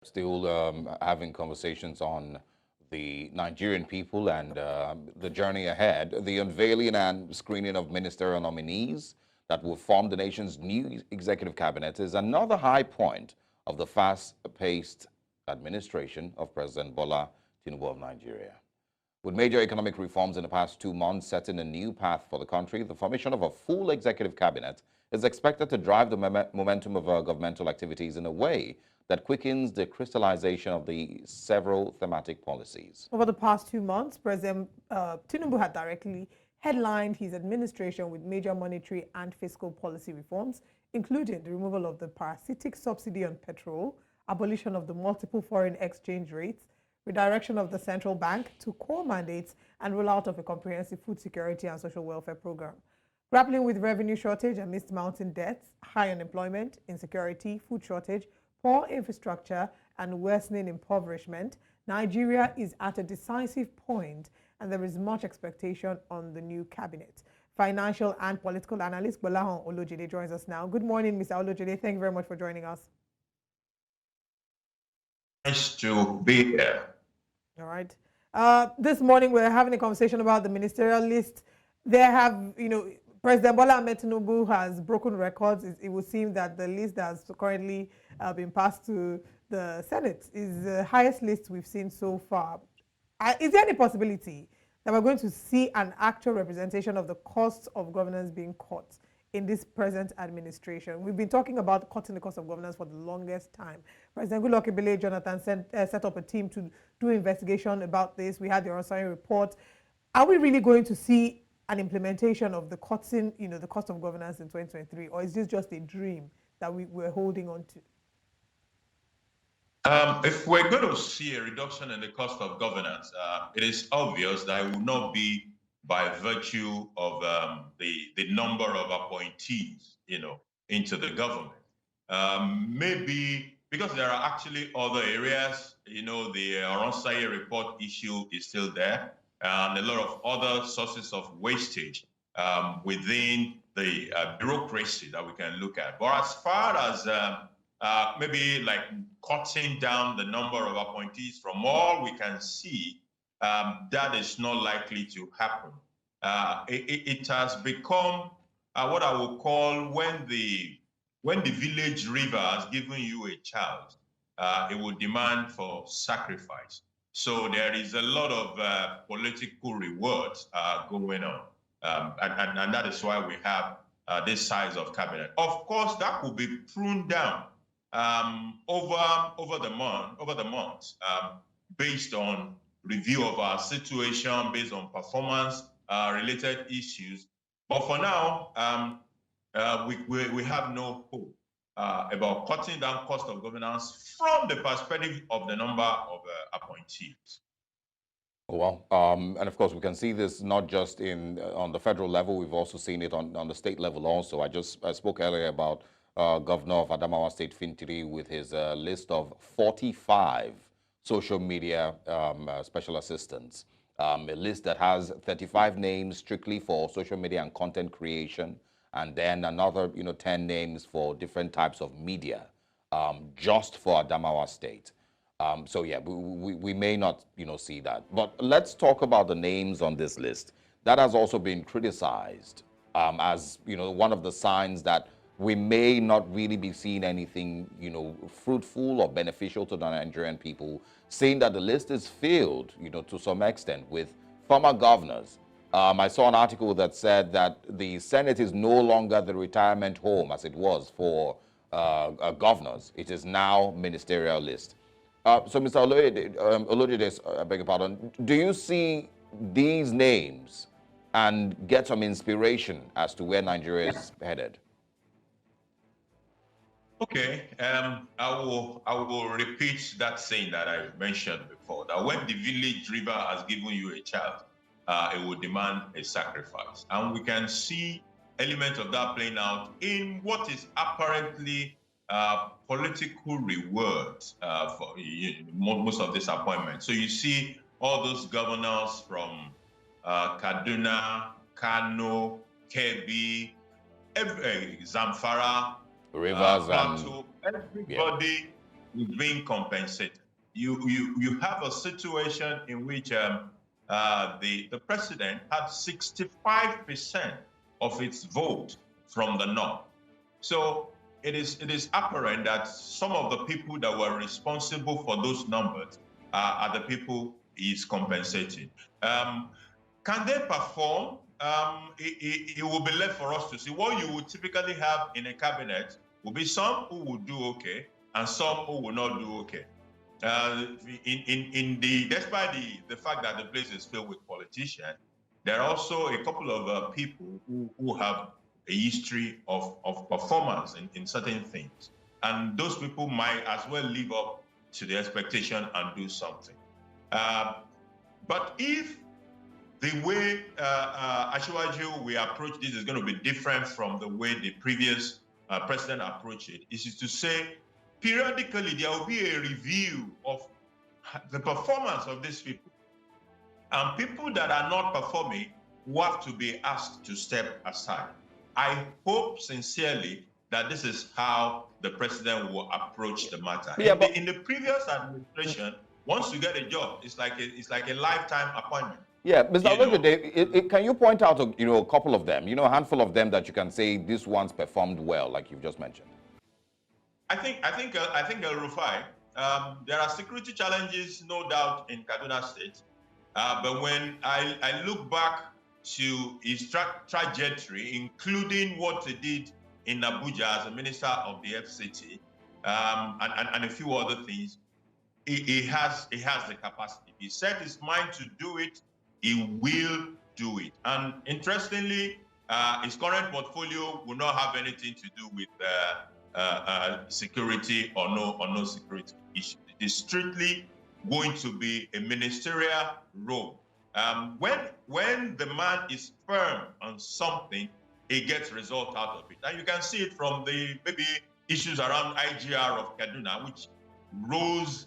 Still having conversations on the Nigerian people and the journey ahead. The unveiling and screening of ministerial nominees that will form the nation's new executive cabinet is another high point of the fast-paced administration of President Bola Tinubu of Nigeria. With major economic reforms in the past 2 months setting a new path for the country, the formation of a full executive cabinet is expected to drive the momentum of our governmental activities in a way that quickens the crystallization of the several thematic policies. Over the past 2 months, President Tinubu had directly headlined his administration with major monetary and fiscal policy reforms, including the removal of the parasitic subsidy on petrol, abolition of the multiple foreign exchange rates, redirection of the central bank to core mandates, and rollout of a comprehensive food security and social welfare program. Grappling with revenue shortage amidst mounting debts, high unemployment, insecurity, food shortage, poor infrastructure, and worsening impoverishment, Nigeria is at a decisive point and there is much expectation on the new cabinet. Financial and political analyst Gbolahan Olojede joins us now. Good morning, Mr. Olojede. Thank you very much for joining us. Nice to be here. All right. This morning we're having a conversation about the ministerial list. There have, President Bola Ahmed Tinubu has broken records. It would seem that the list that has currently been passed to the Senate is the highest list we've seen so far. Is there any possibility that we're going to see an actual representation of the costs of governance being cut in this present administration? We've been talking about cutting the cost of governance for the longest time. President Goodluck Ebele Jonathan set up a team to do investigation about this. We had the Rosari report. Are we really going to see an implementation of the cutting, the cost of governance in 2023, or is this just a dream that we're holding on to? If we're going to see a reduction in the cost of governance, it is obvious that it will not be by virtue of the number of appointees, into the government. Maybe because there are actually other areas, the Rosari report issue is still there, and a lot of other sources of wastage within the bureaucracy that we can look at. But as far as maybe like cutting down the number of appointees, from all we can see, that is not likely to happen. It has become what I would call when the village river has given you a child, it will demand for sacrifice. So there is a lot of political rewards going on, and that is why we have this size of cabinet. Of course, that could be pruned down over the months, based on review of our situation, based on performance related issues. But for now, we have no hope about cutting down cost of governance from the perspective of the number of appointees. Well, and of course, we can see this not just on the federal level. We've also seen it on the state level also. I spoke earlier about Governor of Adamawa State, Fintiri, with his list of 45 social media special assistants. A list that has 35 names strictly for social media and content creation, and then another, 10 names for different types of media, just for Adamawa State. So yeah, we may not, see that. But let's talk about the names on this list. That has also been criticized as, one of the signs that we may not really be seeing anything, fruitful or beneficial to the Nigerian people, saying that the list is filled, to some extent with former governors. I saw an article that said that the Senate is no longer the retirement home as it was for governors. It is now ministerial list. So, Mr. Olojede, I beg your pardon, do you see these names and get some inspiration as to where Nigeria is headed? Okay, I will repeat that saying that I mentioned before, that when the village river has given you a child, it will demand a sacrifice. And we can see elements of that playing out in what is apparently political rewards for most of these appointments. So you see all those governors from Kaduna, Kano, Kebbi, Zamfara, Rivers Plateau, everybody is being compensated. You have a situation in which the president had 65% of its vote from the north. So it is apparent that some of the people that were responsible for those numbers are the people he's compensating. Can they perform? It will be left for us to see. What you would typically have in a cabinet will be some who will do okay and some who will not do okay. Despite the fact that the place is filled with politicians, there are also a couple of people who have a history of performance in certain things. And those people might as well live up to the expectation and do something. But if the way Ashwaju we approach this is going to be different from the way the previous president approached it, is to say, periodically there will be a review of the performance of these people. And people that are not performing will have to be asked to step aside. I hope sincerely that this is how the president will approach the matter. Yeah, in the previous administration, once you get a job, it's like a lifetime appointment. Yeah, Mr. Olojide, can you point out a couple of them, a handful of them that you can say this one's performed well, like you've just mentioned? I think El Rufai, there are security challenges, no doubt, in Kaduna State. But when I look back to his trajectory, including what he did in Abuja as a minister of the FCT, and a few other things, he has the capacity. He set his mind to do it. He will do it. And interestingly, his current portfolio will not have anything to do with security or no security issue. It is strictly going to be a ministerial role. When the man is firm on something, he gets result out of it. And you can see it from the maybe issues around IGR of Kaduna, which rose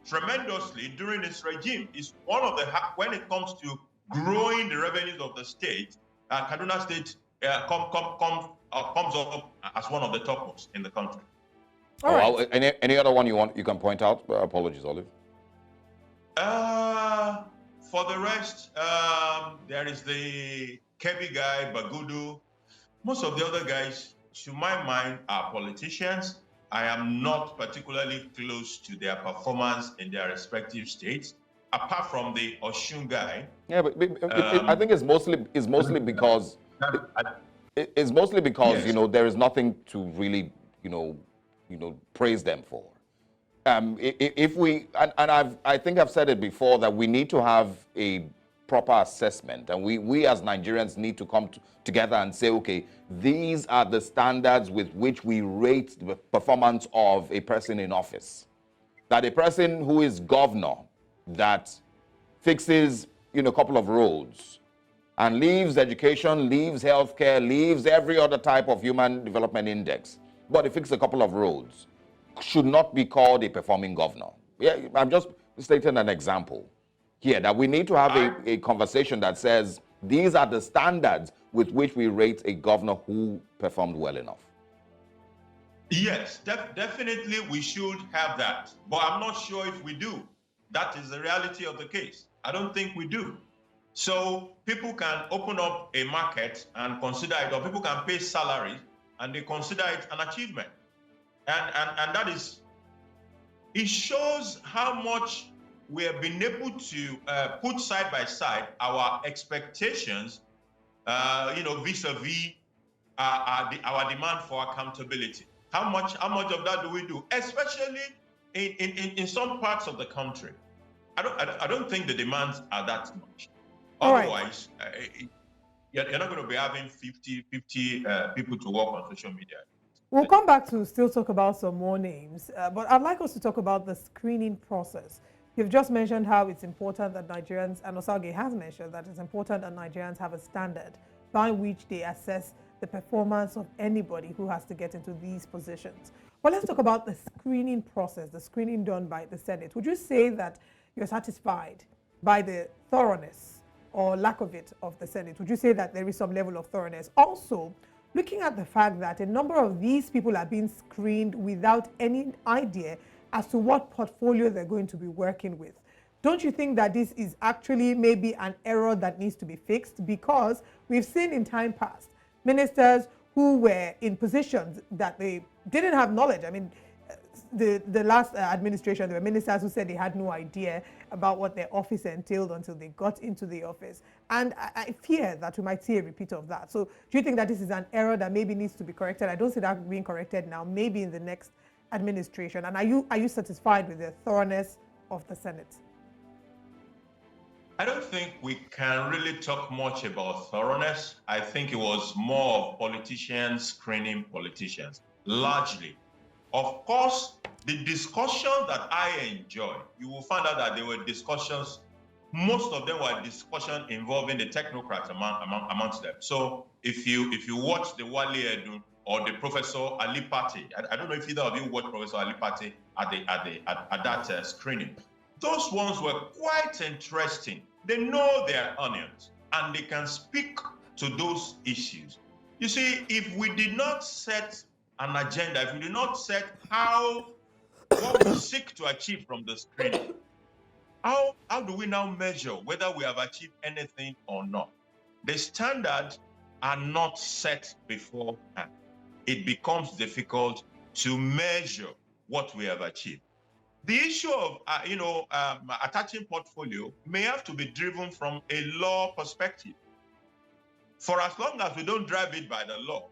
tremendously during this regime. Is one of the, when it comes to growing the revenues of the state, Kaduna State comes up as one of the topmost in the country. All right. Any other one you can point out? Apologies, Olive. For the rest, there is the Kebbi guy, Bagudu. Most of the other guys, to my mind, are politicians. I am not particularly close to their performance in their respective states, apart from the Oshun guy. Yeah, but I think it's mostly because yes. There is nothing to really praise them for. If we I think I've said it before that we need to have a proper assessment, and we as Nigerians need to come together and say, okay, these are the standards with which we rate the performance of a person in office. That a person who is governor that fixes a couple of roads and leaves education, leaves healthcare, leaves every other type of human development index, but he fixes a couple of roads, should not be called a performing governor. Yeah, I'm just stating an example here that we need to have a conversation that says these are the standards with which we rate a governor who performed well enough. Yes, definitely we should have that, but I'm not sure if we do. That is the reality of the case. I don't think we do. So people can open up a market and consider it, or people can pay salaries and they consider it an achievement. And that is, it shows how much we have been able to put side by side our expectations, vis-a-vis our demand for accountability. How much of that do we do, especially in some parts of the country? I don't think the demands are that much. Otherwise, you're not going to be having 50 people to work on social media. We'll come back to still talk about some more names, but I'd like us to talk about the screening process. You've just mentioned how it's important that Nigerians, and Osage has mentioned that it's important that Nigerians have a standard by which they assess the performance of anybody who has to get into these positions. But let's talk about the screening process, the screening done by the Senate. Would you say that you're satisfied by the thoroughness or lack of it of the Senate? Would you say that there is some level of thoroughness? Also, looking at the fact that a number of these people are being screened without any idea as to what portfolio they're going to be working with. Don't you think that this is actually maybe an error that needs to be fixed? Because we've seen in time past ministers who were in positions that they didn't have knowledge. I mean, the last administration, there were ministers who said they had no idea about what their office entailed until they got into the office. And I fear that we might see a repeat of that. So do you think that this is an error that maybe needs to be corrected? I don't see that being corrected now, maybe in the next administration. And are you satisfied with the thoroughness of the Senate? I don't think we can really talk much about thoroughness. I think it was more of politicians screening politicians, largely. Of course, the discussion that I enjoy, you will find out that there were discussions, most of them were discussions involving the technocrats amongst them. So if you watch the Wale Edu or the Professor Ali Pate, I don't know if either of you watched Professor Ali Pate at that screening. Those ones were quite interesting. They know their onions and they can speak to those issues. You see, if we did not set an agenda, if we did not set what we seek to achieve from the screening, how do we now measure whether we have achieved anything or not? The standards are not set beforehand. It becomes difficult to measure what we have achieved. The issue of attaching portfolio may have to be driven from a law perspective. For as long as we don't drive it by the law,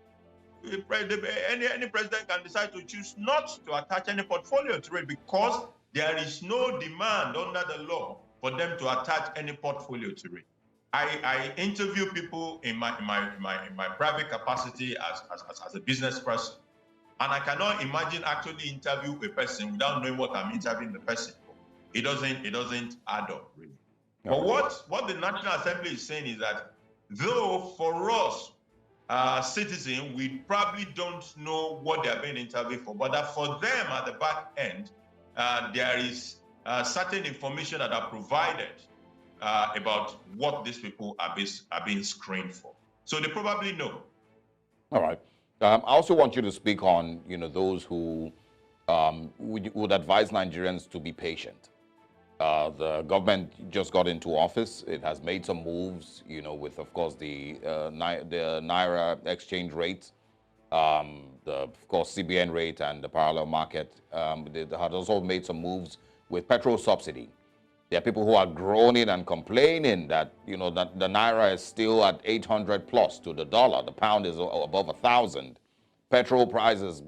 any president can decide to choose not to attach any portfolio to it because there is no demand under the law for them to attach any portfolio to it. I interview people in my private capacity as a business person. And I cannot imagine actually interview a person without knowing what I'm interviewing the person for. It doesn't add up, really. No. But what the National Assembly is saying is that though for us, citizens, we probably don't know what they're being interviewed for, but that for them at the back end, there is certain information that are provided about what these people are being screened for. So they probably know. All right. I also want you to speak on, those who would advise Nigerians to be patient. The government just got into office. It has made some moves, with, of course, the Naira exchange rate, of course, CBN rate and the parallel market. It has also made some moves with petrol subsidy. There are people who are groaning and complaining that, that the Naira is still at 800 plus to the dollar. The pound is above 1,000. Petrol prices,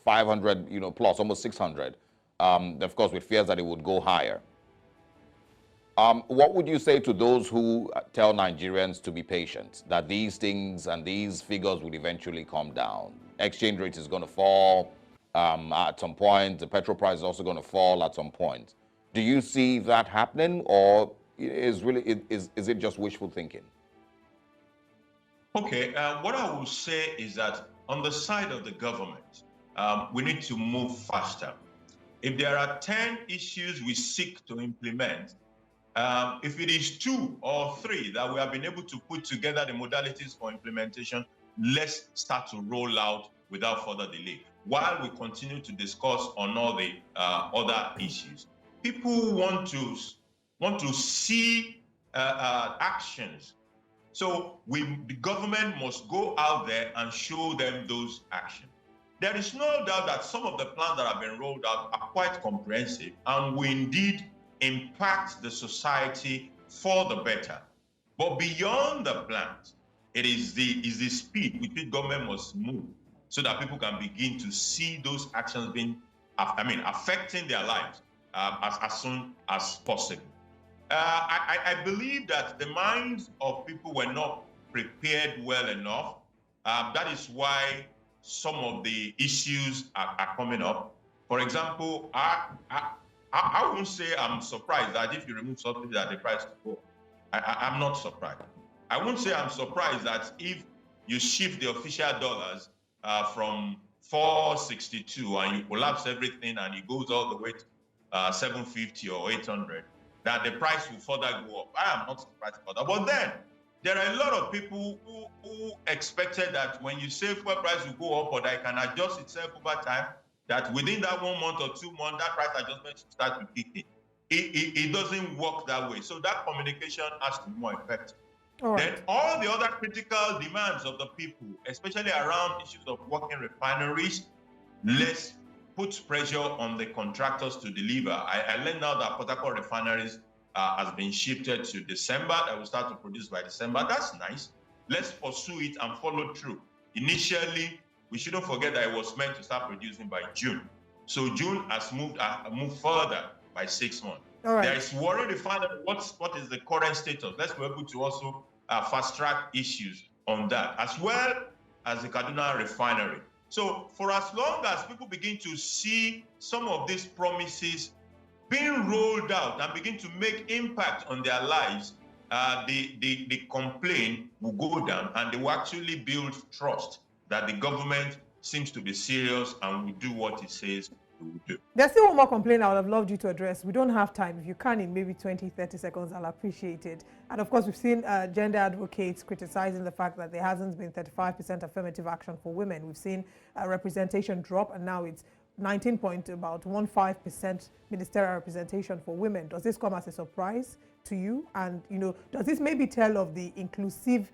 500, plus, almost 600. Of course, with fears that it would go higher. What would you say to those who tell Nigerians to be patient, that these things and these figures would eventually come down? Exchange rate is going to fall at some point. The petrol price is also going to fall at some point. Do you see that happening, or is it just wishful thinking? Okay, what I will say is that on the side of the government, we need to move faster. If there are 10 issues we seek to implement, if it is 2 or 3 that we have been able to put together the modalities for implementation, let's start to roll out without further delay, while we continue to discuss on all the other issues. People want to see actions. So the government must go out there and show them those actions. There is no doubt that some of the plans that have been rolled out are quite comprehensive and will indeed impact the society for the better. But beyond the plans, it is the speed with which government must move so that people can begin to see those actions affecting their lives as soon as possible. I believe that the minds of people were not prepared well enough. That is why some of the issues are coming up. For example, I won't say I'm surprised that if you remove subsidy that the price will go. I'm not surprised. I won't say I'm surprised that if you shift the official dollars from 462 and you collapse everything and it goes all the way to 750 or 800, that the price will further go up. I am not surprised about that. But then there are a lot of people who expected that when you say fuel price will go up or that it can adjust itself over time, that within that 1 month or 2 months, that price adjustment should start to kick in. It doesn't work that way. So that communication has to be more effective. Then all the other critical demands of the people, especially around issues of working refineries, let's put pressure on the contractors to deliver. I learned now that Port Harcourt refineries has been shifted to December, that will start to produce by December. That's nice. Let's pursue it and follow through. Initially, we shouldn't forget that it was meant to start producing by June. So June has moved further by 6 months. There is worry refinery. What is the current status? Let's be able to also fast track issues on that, as well as the Kaduna refinery. So for as long as people begin to see some of these promises being rolled out and begin to make impact on their lives, the complaint will go down and they will actually build trust that the government seems to be serious and will do what it says it will do. There's still one more complaint I would have loved you to address. We don't have time. If you can, in maybe 20, 30 seconds, I'll appreciate it. And of course, we've seen gender advocates criticizing the fact that there hasn't been 35% affirmative action for women. We've seen representation drop, and now it's 19.15% ministerial representation for women. Does this come as a surprise to you? And does this maybe tell of the inclusive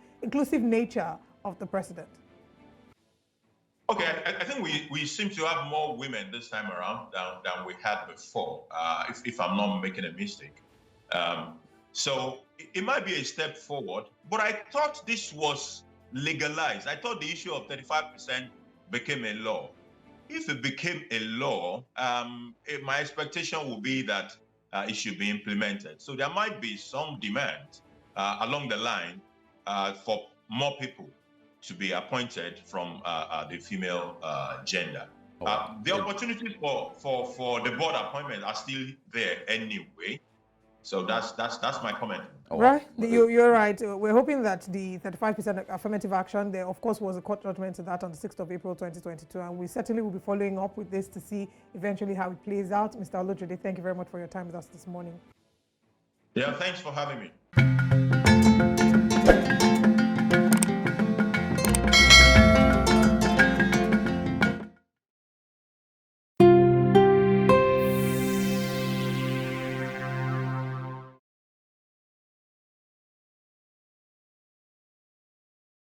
nature of the president? Okay, I think we seem to have more women this time around than we had before, if I'm not making a mistake. So it might be a step forward, but I thought this was legalized. I thought the issue of 35% became a law. If it became a law, my expectation would be that it should be implemented. So there might be some demand along the line for more people to be appointed from the female gender. The opportunities for the board appointment are still there anyway. So that's my comment. Right, you're right. We're hoping that the 35% affirmative action, there of course was a court judgment to that on the 6th of April 2022, and we certainly will be following up with this to see eventually how it plays out. Mr. Olojede, thank you very much for your time with us this morning. Yeah, thanks for having me.